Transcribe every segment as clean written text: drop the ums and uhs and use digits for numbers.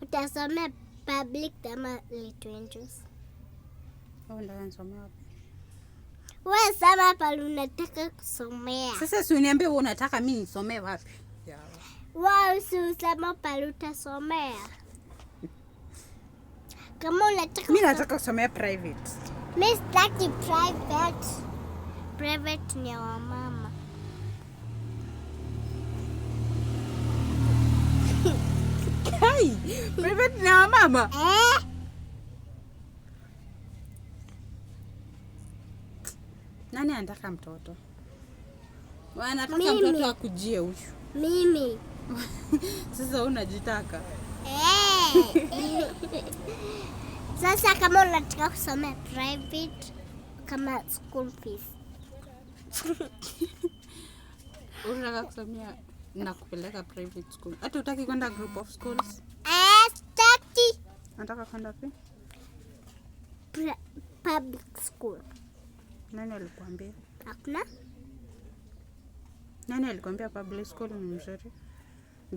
Utasomea public ama Little Angels? Ndio nasomea wapi? Wewe sema pale unataka kusomea. Sasa si uniambie wewe unataka mimi nisomee wapi? Wewe si usema pale utasomea. Kama unataka mimi nataka kusomea private. Mimi sitaki private. Private ni ya mama. Kai, private ni ya mama? Nani anataka mtoto? Wanataka mtoto akujie huyu. Mimi. Sasa unajitaka? Sasa kama unataka kusomea private kama school fees. Unataka kusomea na kupeleka private school. Hata utaki kwenda group of schools? Sitaki. Nataka kwenda wapi? Public school. Nani alikwambia? Hakuna. Nani alikwambia public school ni mzuri?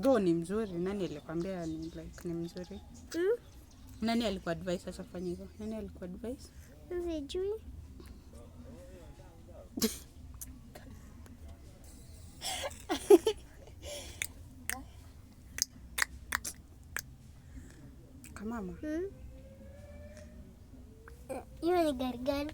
Though ni mzuri, nani alikwambia ni like ni mzuri? Nani alikuadvise acha kufanya hivyo? Nani alikuadvise? Sijui. Kama mama. Hiyo ni gari gani?